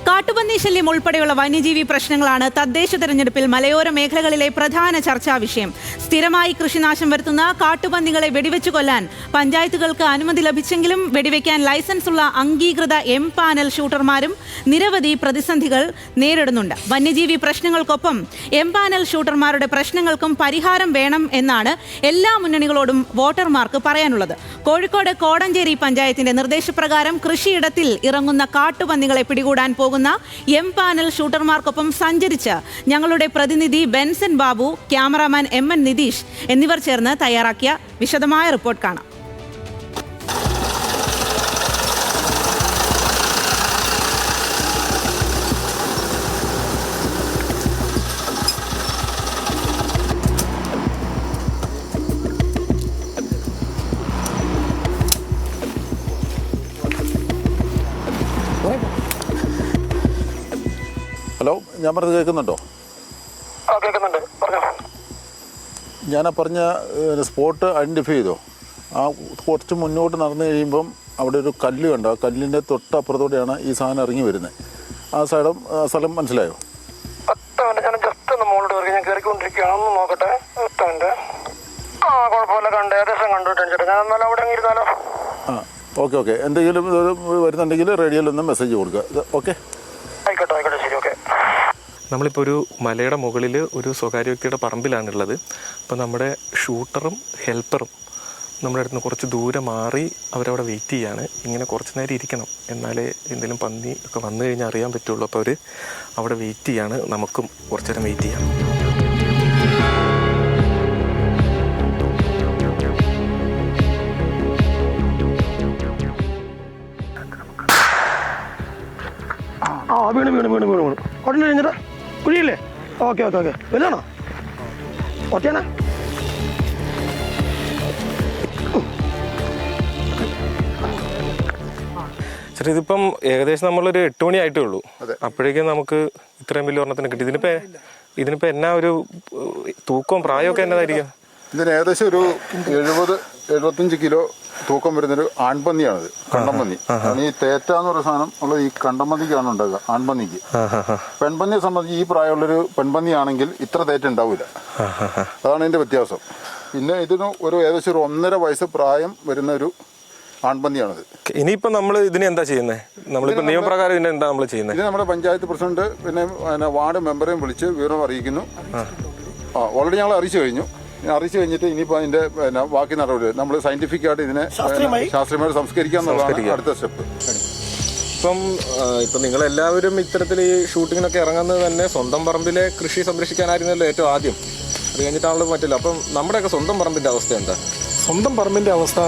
കാട്ടുപന്നി ശല്യം ഉൾപ്പെടെയുള്ള വന്യജീവി പ്രശ്നങ്ങളാണ് തദ്ദേശ തെരഞ്ഞെടുപ്പിൽ മലയോര മേഖലകളിലെ പ്രധാന ചർച്ചാ വിഷയം. സ്ഥിരമായി കൃഷിനാശം വരുത്തുന്ന കാട്ടുപന്നികളെ വെടിവെച്ചു കൊല്ലാൻ പഞ്ചായത്തുകൾക്ക് അനുമതി ലഭിച്ചെങ്കിലും വെടിവെക്കാൻ ലൈസൻസ് ഉള്ള അംഗീകൃത എം-പാനൽ ഷൂട്ടർമാരും നിരവധി പ്രതിസന്ധികൾ നേരിടുന്നുണ്ട്. വന്യജീവി പ്രശ്നങ്ങൾക്കൊപ്പം എം-പാനൽ ഷൂട്ടർമാരുടെ പ്രശ്നങ്ങൾക്കും പരിഹാരം വേണം എന്നാണ് എല്ലാ മുന്നണികളോടും വോട്ടർമാർക്ക് പറയാനുള്ളത്. കോഴിക്കോട് കോടഞ്ചേരി പഞ്ചായത്തിന്റെ നിർദ്ദേശപ്രകാരം കൃഷിയിടത്തിൽ ഇറങ്ങുന്ന കാട്ടുപന്നികളെ പിടികൂടാൻ പോകുന്ന എം-പാനൽ ഷൂട്ടർമാർക്കൊപ്പം സഞ്ചരിച്ച് ഞങ്ങളുടെ പ്രതിനിധി Benson Babu, cameraman M-N Nitish എന്നിവർ ചേർന്ന് തയ്യാറാക്കിയ വിശദമായ റിപ്പോർട്ട് കാണാം. ഹലോ, ഞാൻ പറഞ്ഞത് കേൾക്കുന്നുണ്ടോ? കേൾക്കുന്നുണ്ട്, പറഞ്ഞോ. ഞാൻ പറഞ്ഞ സ്പോട്ട് ഐഡൻറ്റിഫൈ ചെയ്തോ? ആ കുറച്ച് മുന്നോട്ട് നടന്നു കഴിയുമ്പം അവിടെ ഒരു കല്ല് കണ്ടോ? ആ കല്ലിൻ്റെ തൊട്ടപ്പുറത്തോടെയാണ് ഈ സാധനം ഇറങ്ങി വരുന്നത്. ആ സ്ഥലം മനസ്സിലായോ? ഞാൻ ജസ്റ്റ് ഒന്ന് മുകളിലോട്ട് കയറി, ഞാൻ കയറിക്കൊണ്ടിരിക്കുകയാണ്. ഒന്ന് നോക്കട്ടെ. കുഴപ്പമില്ല, കണ്ട് ഏകദേശം കണ്ടുവിട്ട് ഞാൻ എന്നാലും അവിടെ ഇരുന്നാലോ? ഓക്കെ. എന്തെങ്കിലും വരുന്നുണ്ടെങ്കിൽ റേഡിയോയിലൊന്ന് മെസ്സേജ് കൊടുക്കുക. ഓക്കെ, ആയിക്കോട്ടെ, ശരി, ഓക്കെ. നമ്മളിപ്പോൾ ഒരു മലയുടെ മുകളിൽ ഒരു സ്വകാര്യ വ്യക്തിയുടെ പറമ്പിലാണുള്ളത്. അപ്പോൾ നമ്മുടെ ഷൂട്ടറും ഹെൽപ്പറും നമ്മുടെ അടുത്ത് നിന്ന് കുറച്ച് ദൂരെ മാറി അവരവിടെ വെയിറ്റ് ചെയ്യാണ്. ഇങ്ങനെ കുറച്ച് നേരം ഇരിക്കണം, എന്നാലേ എന്തെങ്കിലും പന്നി ഒക്കെ വന്നു കഴിഞ്ഞാൽ അറിയാൻ പറ്റുള്ളൂ. അപ്പോൾ അവർ അവിടെ വെയിറ്റ് ചെയ്യാണ്. നമുക്കും കുറച്ച് നേരം വെയിറ്റ് ചെയ്യാം. വീണ് ഉടനെ കഴിഞ്ഞിട്ട് കുഴിയില്ലേ? ഓക്കെ വലുതാണോ? ഒറ്റയാണോ? ചേട്ടാ, ഇതിപ്പം ഏകദേശം നമ്മളൊരു 8 മണി ആയിട്ടേ ഉള്ളൂ. അപ്പോഴേക്കും നമുക്ക് ഇത്രയും വലിയ ഒരെണ്ണത്തിന് കിട്ടി. ഇതിനിപ്പോ എന്നാ ഒരു തൂക്കവും പ്രായമൊക്കെ എന്നതായിരിക്കും? ഇതിന് ഏകദേശം ഒരു 70-75 കിലോ തൂക്കം വരുന്നൊരു ആൺപന്നിയാണിത്, കണ്ടംപന്നി. ഈ തേറ്റ എന്ന് പറയുന്ന സാധനം ഉള്ളത് ഈ കണ്ടംപന്നിക്കാണ് ഉണ്ടാകുക, ആൺപന്നിക്ക്. പെൺപന്നിയെ സംബന്ധിച്ച് ഈ പ്രായമുള്ളൊരു പെൺപന്നിയാണെങ്കിൽ ഇത്ര തേറ്റ ഉണ്ടാവില്ല. അതാണ് ഇതിന്റെ വ്യത്യാസം. പിന്നെ ഇതിന് ഏകദേശം ഒരു 1.5 വയസ്സ് പ്രായം വരുന്ന ഒരു ആൺപന്നിയാണിത്. ഇനിയിപ്പോ നമ്മൾ ഇതിന് എന്താ ചെയ്യുന്നത്? നമ്മളിപ്പോ നിയമപ്രകാരം ഇതിന് എന്താ നമ്മൾ ചെയ്യുന്നത്? ഇത് നമ്മുടെ പഞ്ചായത്ത് പ്രസിഡന്റ് പിന്നെ വാർഡ് മെമ്പറെയും വിളിച്ച് വിവരം അറിയിക്കുന്നു. ഓൾറെഡി ഞങ്ങൾ അറിയിച്ചു കഴിഞ്ഞിട്ട് ഇനിയിപ്പോൾ അതിന്റെ ബാക്കി നടപടി നമ്മൾ സയന്റിഫിക് ആയിട്ട് ഇതിനെ ശാസ്ത്രീയമായിട്ട് സംസ്കരിക്കാന്നുള്ളതാണ് അടുത്ത സ്റ്റെപ്പ്. ഇപ്പം നിങ്ങളെല്ലാവരും ഇത്തരത്തിൽ ഈ ഷൂട്ടിങ്ങിനൊക്കെ ഇറങ്ങുന്നത് തന്നെ സ്വന്തം പറമ്പിലെ കൃഷി സംരക്ഷിക്കാനായിരുന്നല്ലോ ഏറ്റവും ആദ്യം. അത് കഴിഞ്ഞിട്ടാണല്ലോ പറ്റില്ല. അപ്പം നമ്മുടെയൊക്കെ സ്വന്തം പറമ്പിന്റെ അവസ്ഥ എന്താ? സ്വന്തം പറമ്പിന്റെ അവസ്ഥ,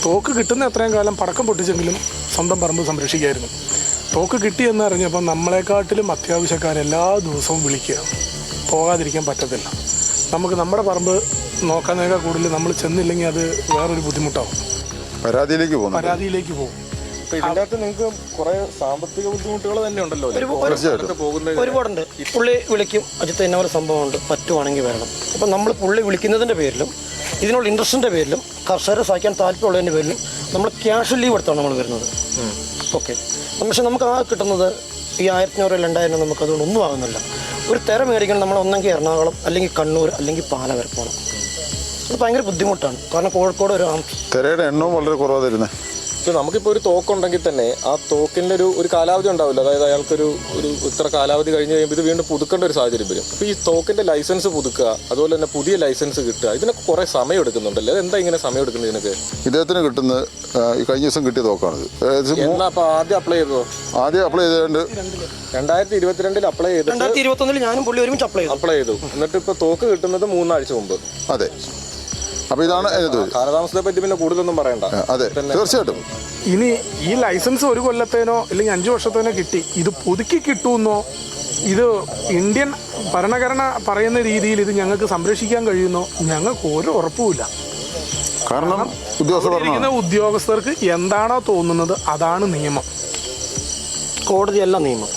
തോക്ക് കിട്ടുന്ന എത്രയും കാലം പടക്കം പൊട്ടിച്ചെങ്കിലും സ്വന്തം പറമ്പ് സംരക്ഷിക്കായിരുന്നു. തോക്ക് കിട്ടിയെന്ന് അറിഞ്ഞപ്പോൾ നമ്മളെക്കാട്ടിലും അത്യാവശ്യക്കാർ എല്ലാ ദിവസവും വിളിക്കുക, പോകാതിരിക്കാൻ പറ്റത്തില്ല. നമുക്ക് നമ്മുടെ പറമ്പ് നോക്കാനേക്കാൾ കൂടുതൽ നമ്മൾ ചെന്നില്ലെങ്കിൽ അത് വേറൊരു ബുദ്ധിമുട്ടാവും, പരാതിയിലേക്ക് പോകും. ഇതിനകത്ത് നിങ്ങൾക്ക് കുറെ സാമ്പത്തിക ബുദ്ധിമുട്ടുകൾ തന്നെ ഉണ്ടല്ലോ? ഒരുപാടുണ്ട്. പുള്ളി വിളിക്കും, അജിത്ത് എന്നെ പോലെ സംഭവമുണ്ട്, പറ്റുവാണെങ്കിൽ വരണം. അപ്പം നമ്മൾ പുള്ളി വിളിക്കുന്നതിൻ്റെ പേരിലും ഇതിനുള്ള ഇൻട്രസ്റ്റിൻ്റെ പേരിലും കർഷകരെ സഹായിക്കാൻ താല്പര്യമുള്ളതിൻ്റെ പേരിലും നമ്മൾ ക്യാഷ് ലീവ് എടുത്താണ് നമ്മൾ വരുന്നത്. ഓക്കെ, പക്ഷെ നമുക്ക് ആ കിട്ടുന്നത് ഈ 1500-2000 നമുക്ക് അതുകൊണ്ട് ഒന്നും ആകുന്നില്ല. ഒരു തിര മേടിക്കണം നമ്മൾ ഒന്നെങ്കിൽ എറണാകുളം, അല്ലെങ്കിൽ കണ്ണൂർ, അല്ലെങ്കിൽ പാല വരെ പോകണം. അത് ഭയങ്കര ബുദ്ധിമുട്ടാണ്. കാരണം കോഴിക്കോട് ഒരു തിരയുടെ എണ്ണവും വളരെ കുറവാണ് തരുന്നത്. നമുക്കിപ്പോൾ ഒരു തോക്കുണ്ടെങ്കിൽ തന്നെ ആ തോക്കിൻ്റെ ഒരു കാലാവധി ഉണ്ടാവില്ല. അതായത് അയാൾക്കൊരു ഇത്ര കാലാവധി കഴിഞ്ഞ് കഴിയുമ്പോൾ ഇത് വീണ്ടും പുതുക്കേണ്ട ഒരു സാഹചര്യം വരും. അപ്പോൾ ഈ തോക്കിൻ്റെ ലൈസൻസ് പുതുക്കുക, അതുപോലെ തന്നെ പുതിയ ലൈസൻസ് കിട്ടുക, ഇതിനൊക്കെ കുറേ സമയം എടുക്കുന്നുണ്ടല്ലോ. അതെന്താ ഇങ്ങനെ സമയം എടുക്കുന്നത് ഇതിനൊക്കെ? ഇദ്ദേഹത്തിന് കിട്ടുന്നത് ഈ കഴിഞ്ഞ ദിവസം കിട്ടിയ തോക്കാണിത്. എന്നാ അപ്പോൾ ആദ്യം അപ്ലൈ ചെയ്തോ? ആദ്യം അപ്ലൈ ചെയ്തുകൊണ്ട് 2022 അപ്ലൈ ചെയ്തു. 2021 ഞാനും പുള്ളി ഒരുമിച്ച് അപ്ലൈ ചെയ്തു. എന്നിട്ട് ഇപ്പോൾ തോക്ക് കിട്ടുന്നത് 3 ആഴ്ച മുമ്പ്. അതെ. അപ്പൊ ഇതാണ് കാലതാമസത്തെ പറ്റി പിന്നെ കൂടുതലൊന്നും പറയണ്ട. അതെ, തീർച്ചയായിട്ടും. ഇനി ഈ ലൈസൻസ് 1 കൊല്ലത്തേനോ അല്ലെങ്കിൽ 5 വർഷത്തേനോ കിട്ടി, ഇത് പുതുക്കി കിട്ടുമെന്നോ, ഇത് ഇന്ത്യൻ ഭരണഘടന പറയുന്ന രീതിയിൽ ഇത് ഞങ്ങൾക്ക് സംരക്ഷിക്കാൻ കഴിയുന്നോ, ഞങ്ങൾക്ക് ഒരു ഉറപ്പുമില്ല. കാരണം ഉദ്യോഗസ്ഥർക്ക് എന്താണോ തോന്നുന്നത് അതാണ് നിയമം, കോടതിയല്ല നിയമം.